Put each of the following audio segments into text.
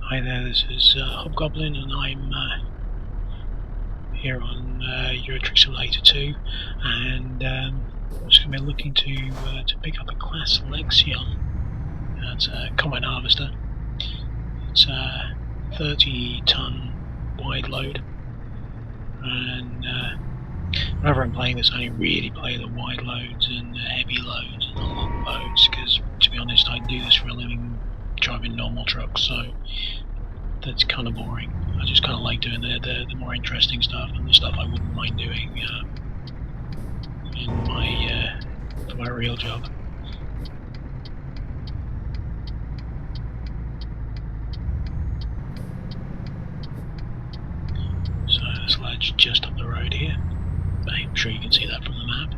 Hi there, this is Hobgoblin, and I'm here on Euro Truck Simulator 2, and I'm just going to be looking to pick up a Claas Lexion. That's a combine harvester. It's a 30-ton wide load, and whenever I'm playing this, I only really play the wide loads and the heavy loads and the long loads, because to be honest, I do this for a living driving normal trucks, so that's kind of boring. I just kind of like doing the more interesting stuff and the stuff I wouldn't mind doing in my for my real job. So the sledge just up the road here. I'm sure you can see that from the map.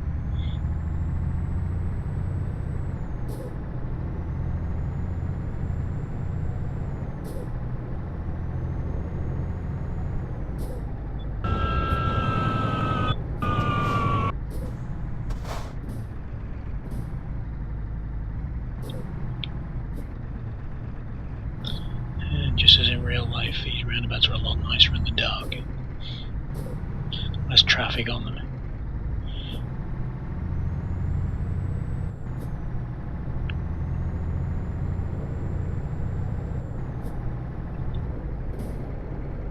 Just as in real life, these roundabouts are a lot nicer in the dark. Less traffic on them.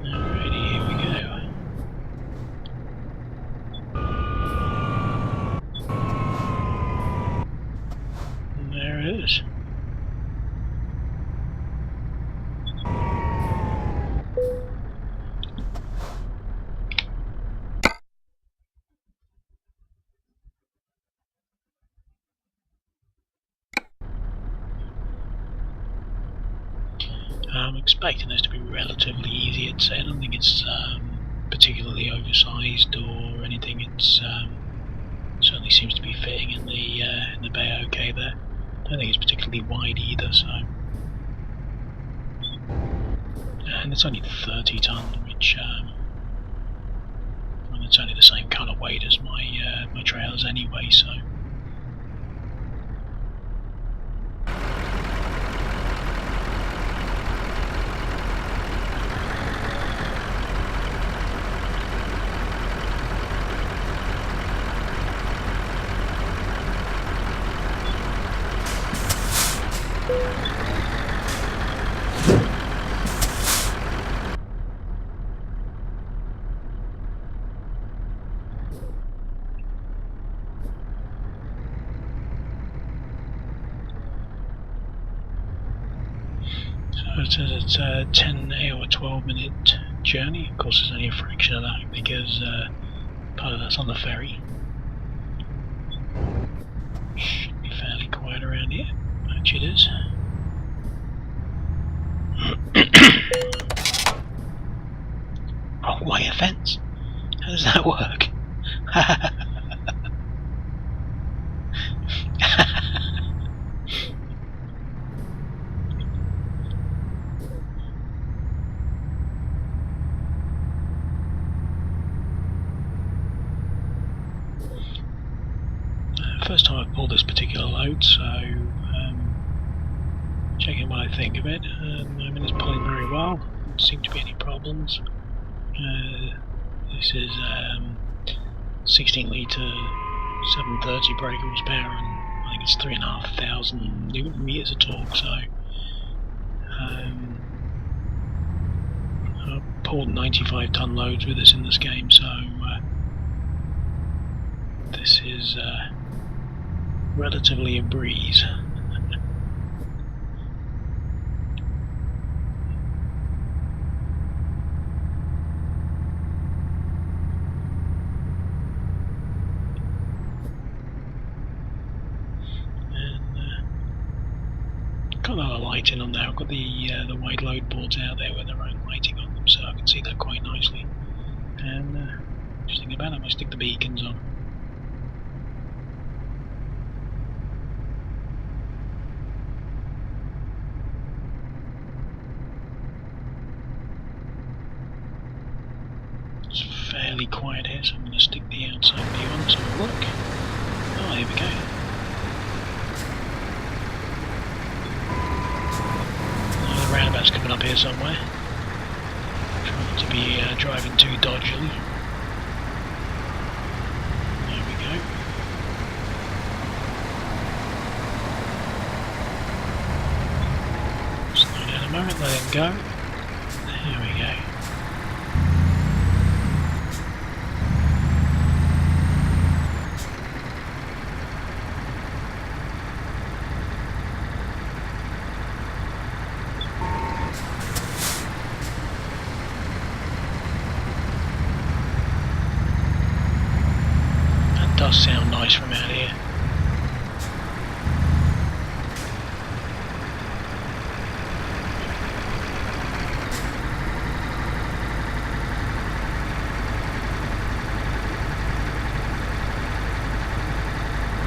Alrighty, here we go. And there it is. I'm expecting this to be relatively easy. I don't think it's particularly oversized or anything. It's certainly seems to be fitting in the bay okay there. I don't think it's particularly wide either. So, and it's only 30 ton, which well, it's only the same kind of weight as my trailers anyway. So. It says it's a 10 or 12 minute journey. Of course, there's only a fraction of that because part of that's on the ferry. Should be fairly quiet around here. Actually, it is. Wrong way of fence. How does that work? First time I've pulled this particular load, so checking what I think of it. At the moment it's pulling very well. There don't seem to be any problems. This is 16 litre 730 brake horsepower, and I think it's 3,500 Newton meters of torque. So I've pulled 95 ton loads with this in this game. So this is relatively a breeze. Got a lot of lighting on there. I've got the wide load boards out there with their own lighting on them, so I can see that quite nicely. And just thinking about it, I might stick the beacons on. It's fairly quiet here, so I'm going to stick the outside view on so look. Oh, here we go. Claas coming up here somewhere. Try not to be driving too dodgily. There we go. Slow down a moment, let him go. There we go. Does sound nice from out here.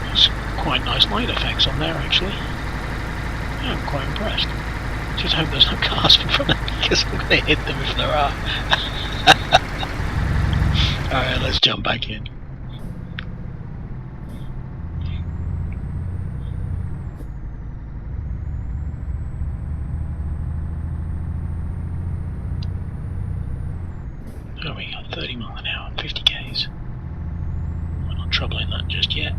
There's quite nice light effects on there actually. Yeah, I'm quite impressed. Just hope there's no cars in front of me because I'm going to hit them if there are. Alright, let's jump back in. Oh, we got 30 mile an hour, 50 k's. We're not troubling that just yet.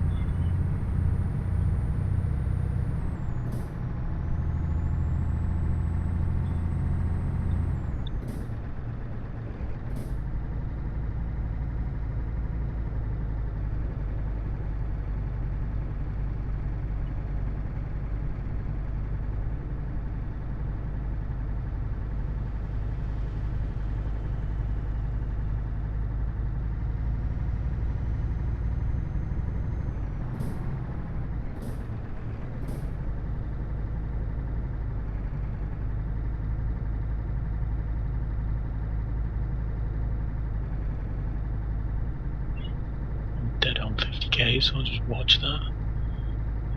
Dead on 50k, so I'll just watch that.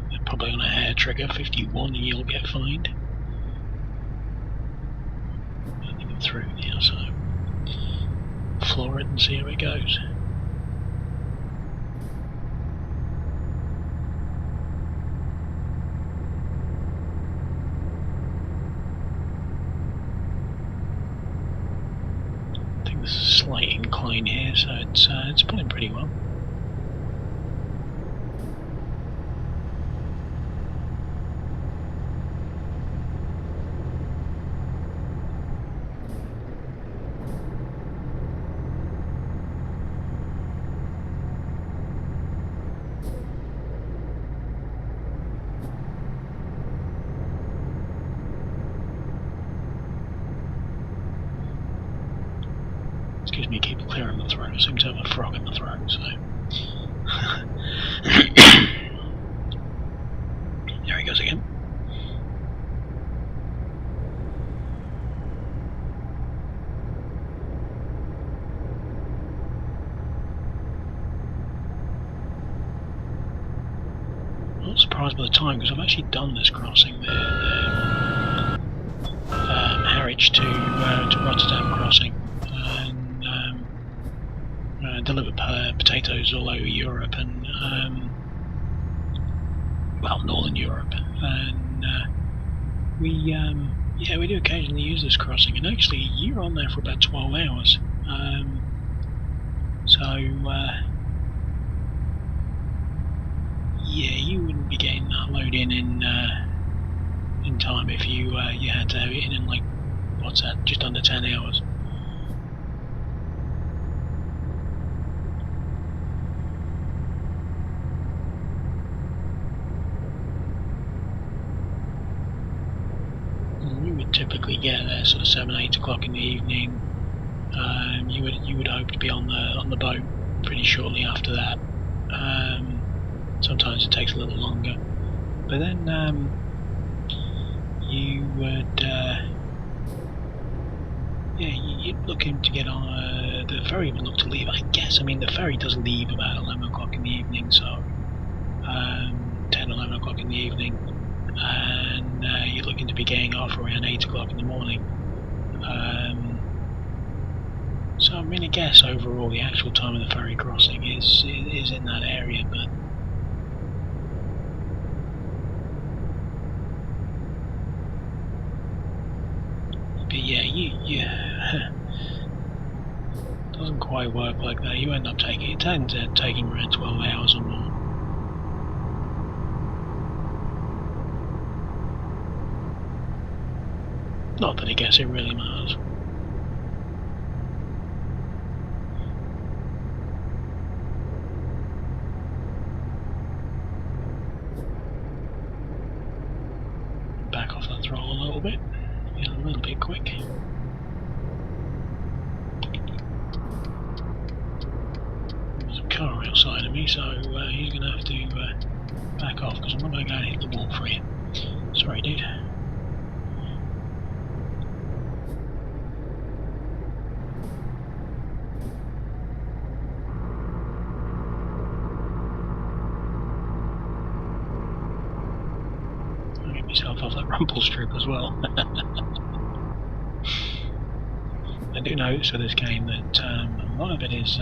They're probably on a hair trigger, 51 and you'll get fined. I think I'm through now, so floor it and see how it goes. I think there's a slight incline here, so it's pulling pretty well. Excuse me, keep clearing the throat. I seem to have a frog in the throat, so. There he goes again. I'm not surprised by the time because I've actually done this crossing there. Harwich to Rotterdam crossing. Deliver potatoes all over Europe and well, Northern Europe, and we do occasionally use this crossing, and actually you're on there for about 12 hours, so yeah, you wouldn't be getting that load in time if you had to have it in like, what's that, just under 10 hours. Typically get there sort of 7-8 o'clock in the evening. You would hope to be on the boat pretty shortly after that. Sometimes it takes a little longer, but then you would you'd looking to get on the ferry would look to leave, I guess. I mean, the ferry does leave about 11 o'clock in the evening, so 10, 11 o'clock in the evening, and you're looking to be getting off around 8 o'clock in the morning. So I mean, I guess overall the actual time of the ferry crossing is in that area, but yeah, doesn't quite work like that. You end up taking around 12 hours or more. Not that I guess it really matters. Back off that throttle a little bit. Get a little bit quick. There's a car outside of me, so he's going to have to back off because I'm not going to go and hit the wall for you. Sorry, dude. I'll get myself off that rumble strip as well. I do notice for this game that a lot of it is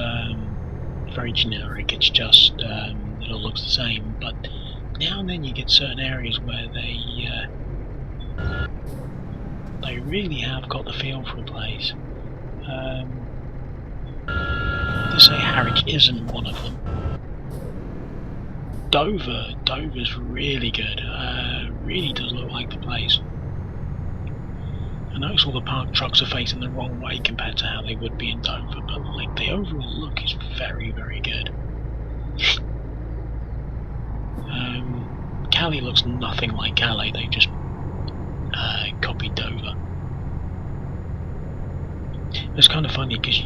very generic. It's just it all looks the same, but now and then you get certain areas where they really have got the feel for a place. To say Harwich isn't one of them. Dover's really good. Really does look like the place. I notice all the parked trucks are facing the wrong way compared to how they would be in Dover, but like the overall look is very, very good. Calais looks nothing like Calais. They just copied Dover. It's kind of funny because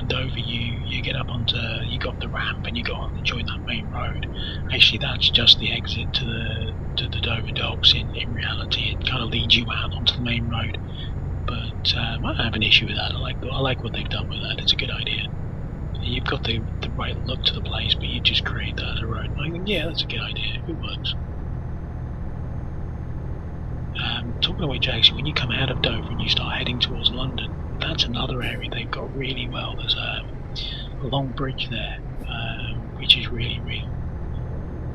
Dover, you get up onto, you got the ramp and you go on to join that main road. Actually, that's just the exit to the Dover docks. In reality, it kind of leads you out onto the main road. But I don't have an issue with that. I like what they've done with that. It's a good idea. You've got the right look to the place, but you just create that as a road. I think, yeah, that's a good idea. It works. Talking of which, actually, when you come out of Dover and you start heading towards London, that's another area they've got really well. There's a long bridge there, which is really real.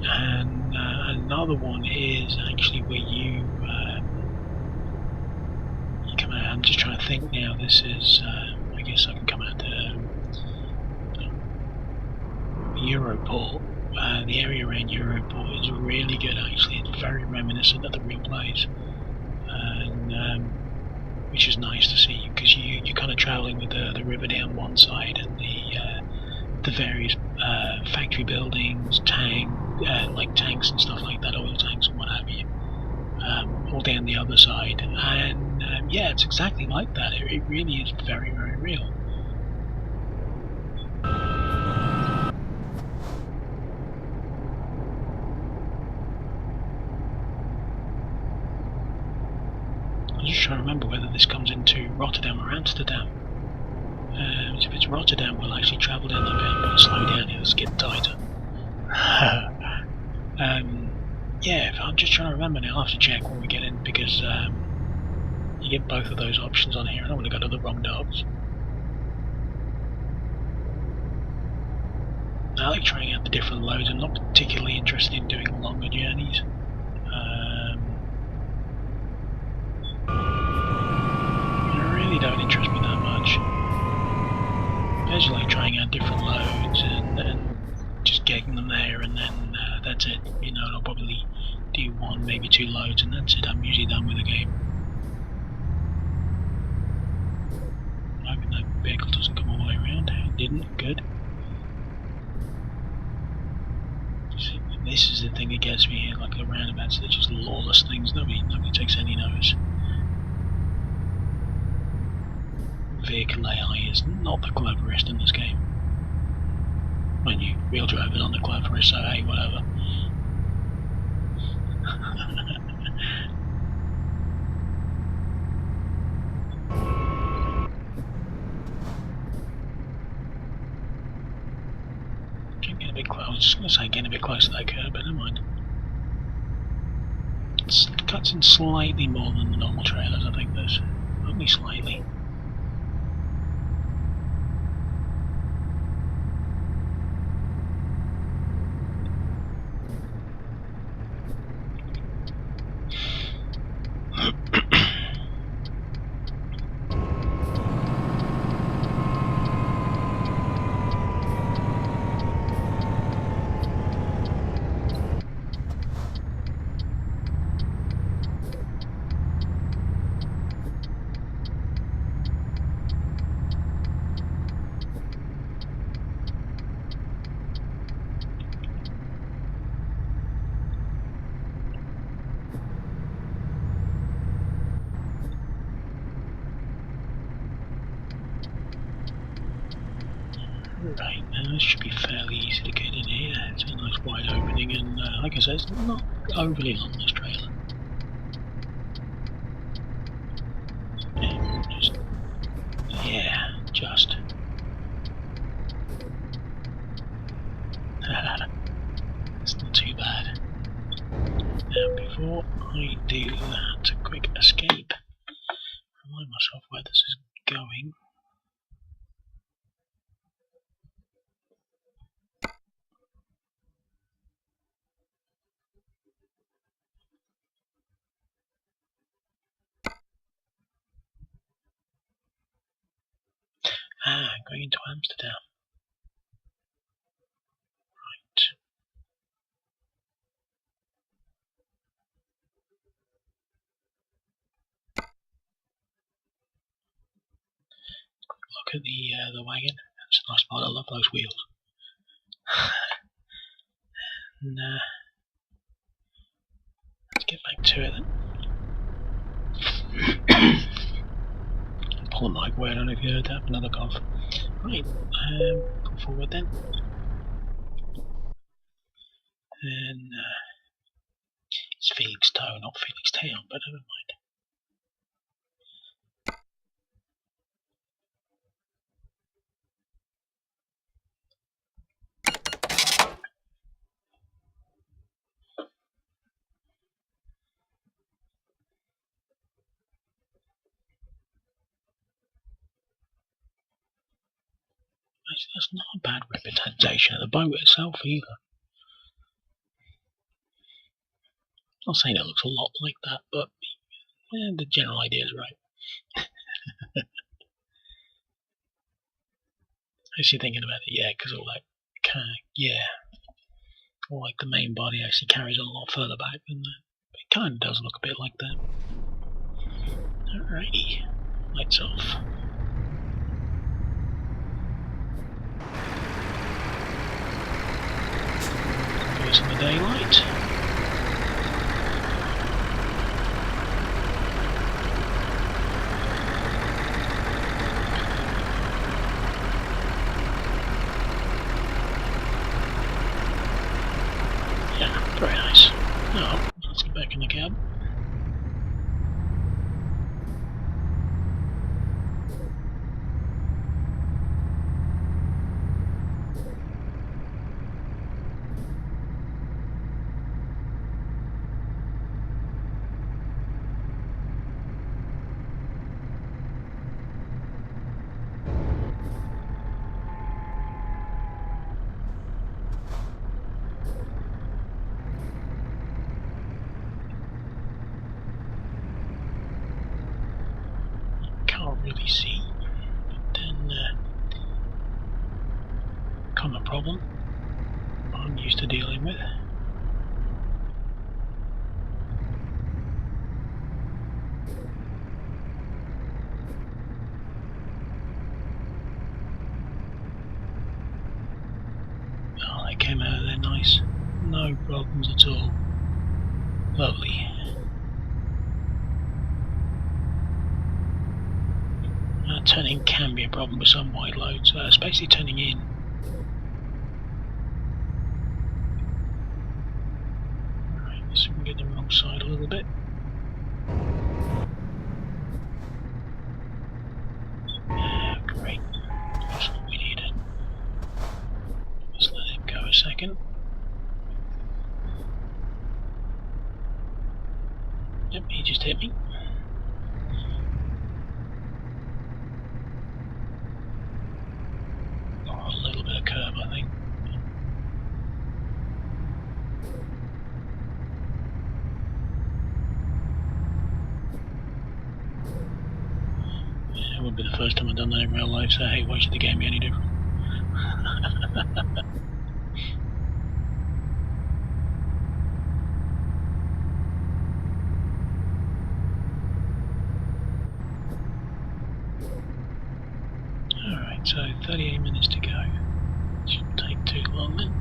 And another one is actually where you come out. I'm just trying to think now. This is, I guess I can come out to Europort. The area around Europort is really good, actually. It's very reminiscent of the real place. And which is nice to see, because you're kind of travelling with the river down one side and the various factory buildings, like tanks and stuff like that, oil tanks and what have you, all down the other side. And yeah, it's exactly like that. It really is very, very real. I'm just trying to remember whether this comes into Rotterdam or Amsterdam. So if it's Rotterdam, we'll actually travel down that bit. I'm going to slow down here, it's getting tighter. Yeah, I'm just trying to remember now. I'll have to check when we get in, because you get both of those options on here. I don't want to go to the wrong docks. I like trying out the different loads. I'm not particularly interested in doing longer journeys. Don't interest me that much. I just like trying out different loads and just getting them there, and then that's it. You know, I'll probably do one, maybe two loads, and that's it. I'm usually done with the game. I hope that vehicle doesn't come all the way around. It didn't. Good. See, this is the thing that gets me here, like the roundabouts. They're just lawless things. Nobody takes any notice. Vehicle AI is not the cleverest in this game. Mind you, wheel drive is on the cleverest, so hey, whatever. Getting a bit close. I was just going to say getting a bit close to that curb, but never mind. It cuts in slightly more than the normal trailers, I think. This only slightly. This should be fairly easy to get in here. It's a nice wide opening, and like I said, it's not overly long, this trailer. Just. It's not too bad. Now, before I do that, a quick escape. Remind myself where this is going. Going into Amsterdam. Right. Look at the wagon. That's a nice part. I love those wheels. And let's get back to it then. Pull the mic away. I don't know if you heard that. Another cough. Right. Pull forward then. And it's Felixstowe, not Felixstowe, but never mind. That's not a bad representation of the boat itself either. I'm not saying it looks a lot like that, but the general idea is right. Actually thinking about it, yeah, because all that or like the main body actually carries on a lot further back than that. It kind of does look a bit like that. Alrighty, lights off. Goes in the daylight. Yeah, very nice. Now, let's get back in the cab. Can't really see, but then common problem I'm used to dealing with. Oh, they came out of there nice. No problems at all. Lovely. Turning can be a problem with some wide loads, especially turning in. Right, so we can get the wrong side a little bit. Great. That's what we needed. Let's let it go a second. Yep, he just hit me. Oh, a little bit of curve, I think. Yeah, it wouldn't be the first time I've done that in real life, so hey, why should the game be any different? Alright, so 38 minutes to go. Shouldn't take too long then.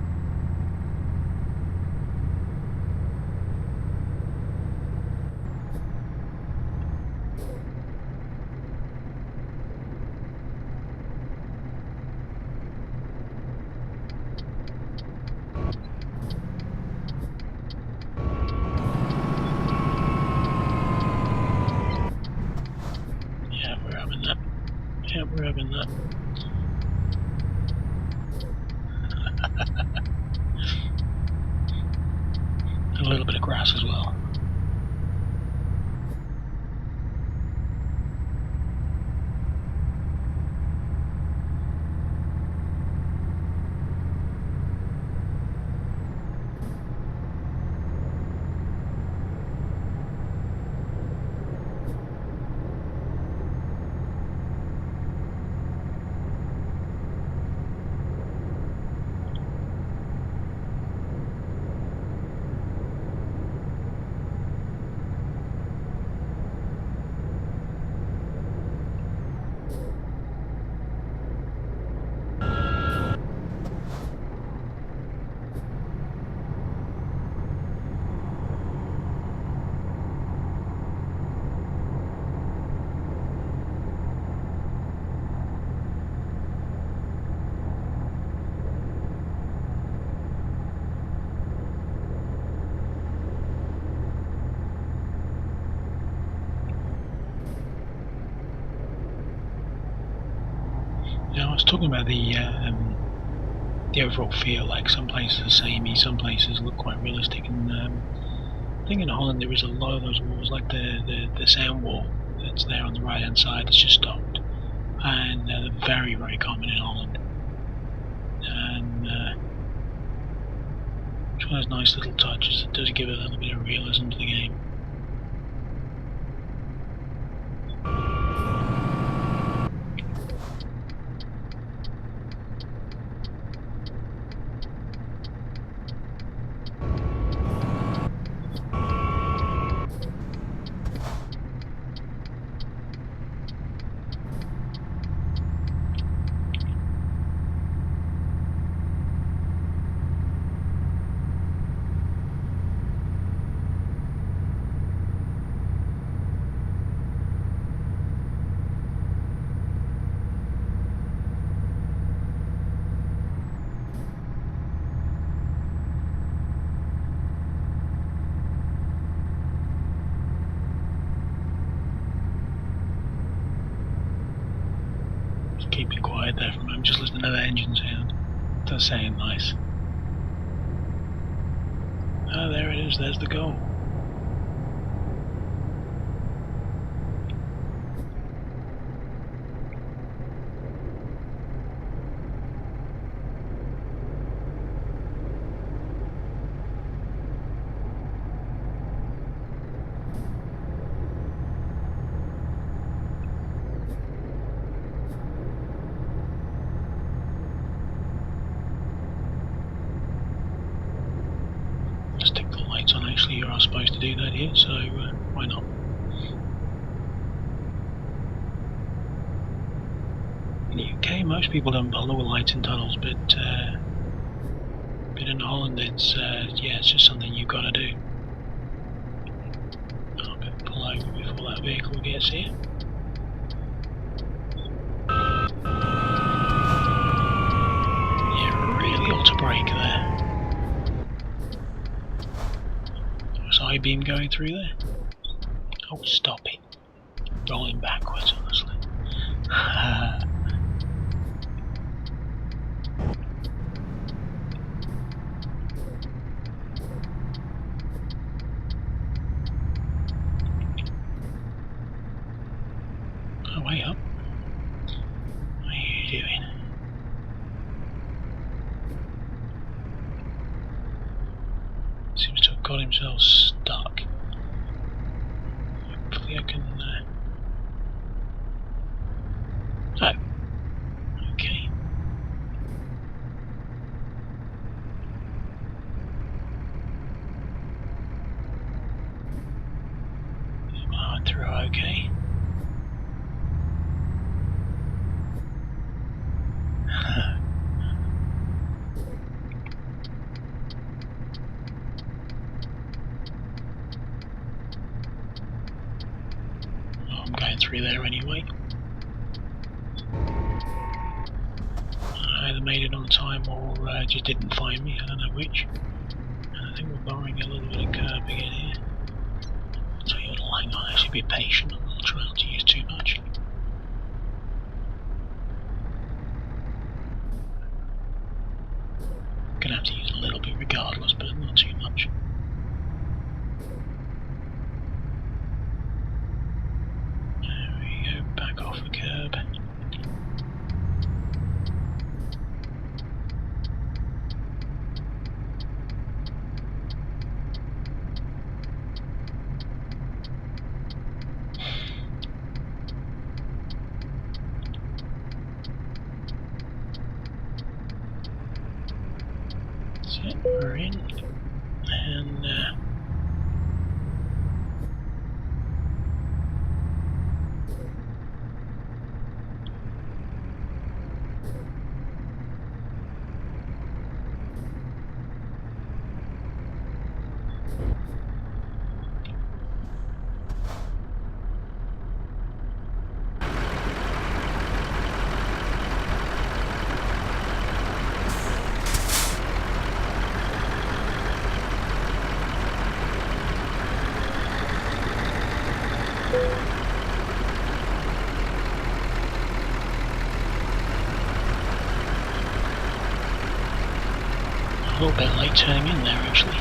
I was talking about the overall feel. Like some places are samey, some places look quite realistic, and I think in Holland there is a lot of those walls, like the sound wall that's there on the right hand side that's just stopped, and they're very, very common in Holland. And it's one of those nice little touches that does give it a little bit of realism to the game. Keep it quiet there for a moment, just listening to that engine sound. It does sound nice. Oh, there it is, there's the goal. Stick the lights on, actually you are supposed to do that here, so why not? In the UK most people don't bother with lights in tunnels, but in Holland it's yeah, it's just something you've got to do. I'll pull over before that vehicle gets here. Yeah, really ought to brake there. I-beam going through there? Oh, stop it. Rolling backwards, honestly. Oh, way up. What are you doing? Seems to have got himself stuck. Hopefully I can... Oh. Okay. I went through okay. I'm going through there anyway. I either made it on time or just didn't find me, I don't know which. I think we're borrowing a little bit of curb again here. So you will hang on, actually be patient, I'm not trying not to use too much. Gonna have to use a little bit regardless, but not too much. There we go, back off the curb. That's it, we're in. And little bit late turning in there actually.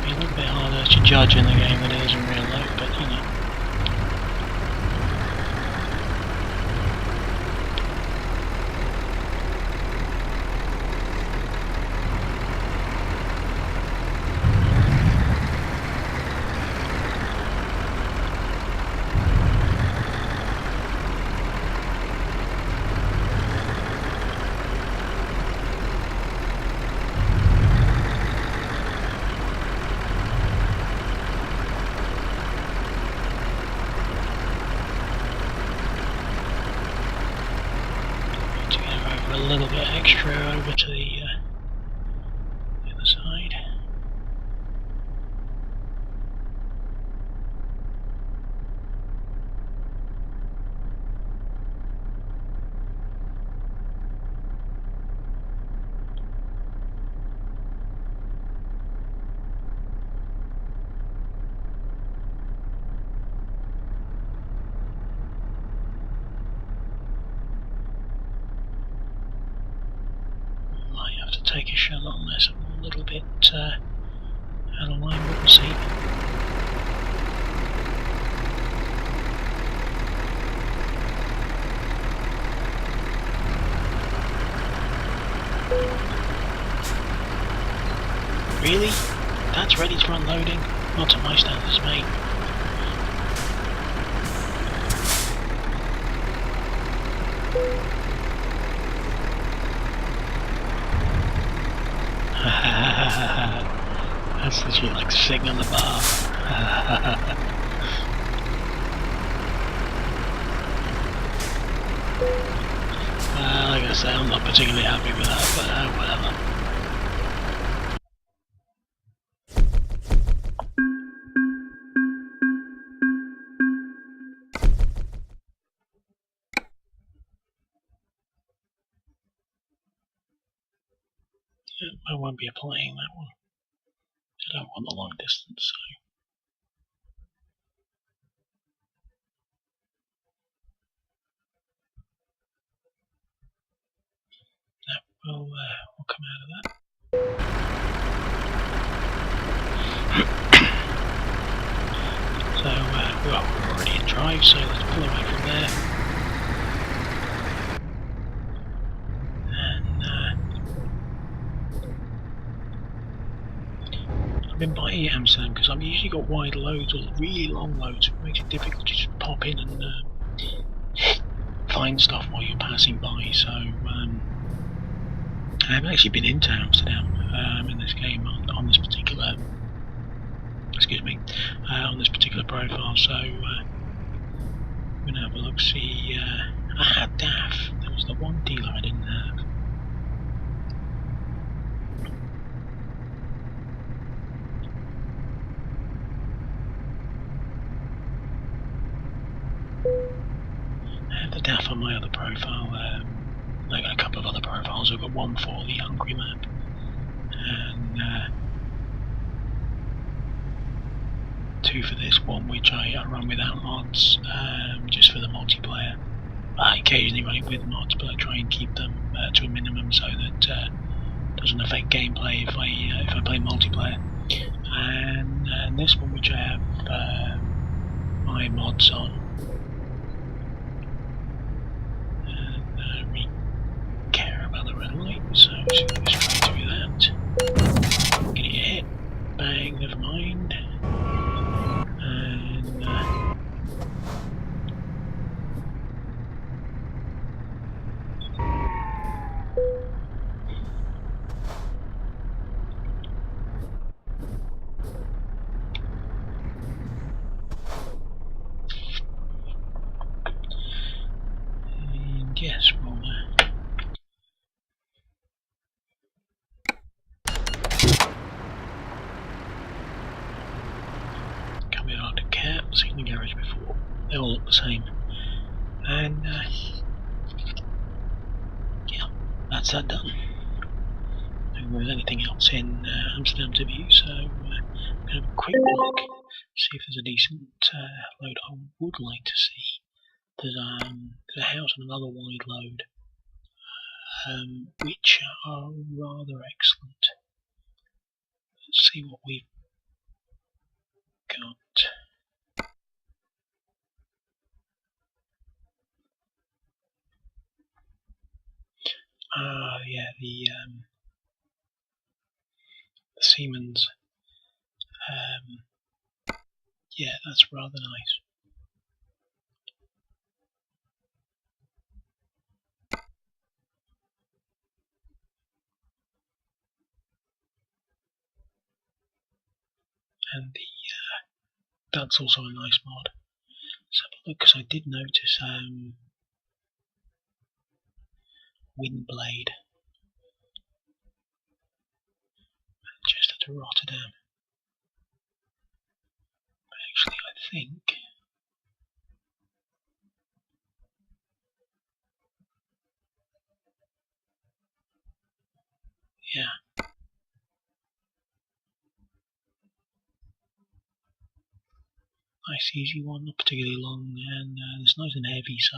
Be a little bit harder to judge in the game than it is in real life, but you know. A little bit extra over to the other side. Might have to take a shot on this. I'm a little bit out of line, but we'll see. Really? That's ready for unloading? Not to my standards, mate. That's literally like sitting on the bar. Like I say, I'm not particularly happy with that, but whatever. I won't be applying that one. I don't want the long distance, so we'll come out of that. So, well, we're already in drive, so let's pull away from there. I've been by Amsterdam because I've usually got wide loads or really long loads. It makes it difficult to just pop in and find stuff while you're passing by. So I haven't actually been into Amsterdam in this game on this particular. Excuse me, on this particular profile. So I'm gonna have a look. See, DAF. There was the one dealer I didn't have. I have the DAF on my other profile. I got a couple of other profiles. I've got one for the Hungary map, and two for this one, which I run without mods, just for the multiplayer. I occasionally run it with mods, but I try and keep them to a minimum so that it doesn't affect gameplay if I play multiplayer. And this one, which I have my mods on, and I really care about the red light, so I'm just going to go straight through that. Gonna get hit. Bang, never mind. And yes, we'll coming out of cab, seen the garage before. They all look the same. And yeah, that's that done. I don't think there's anything else in Amsterdam to view, so I'm going to have a quick look, see if there's a decent load. I would like to see. There's a house and another wide load which are rather excellent. Let's see what we've got. Yeah, the Siemens. Yeah, that's rather nice. And that's also a nice mod. Let's have a look, because I did notice Windblade just at Rotterdam. But actually, I think yeah. Nice easy one, not particularly long, and it's nice and heavy, so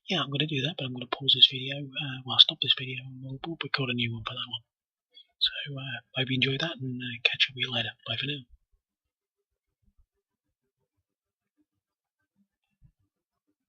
yeah, I'm going to do that, but I'm going to pause this video, well, stop this video, and we'll record a new one for that one. So, hope you enjoyed that, and catch up with you later. Bye for now.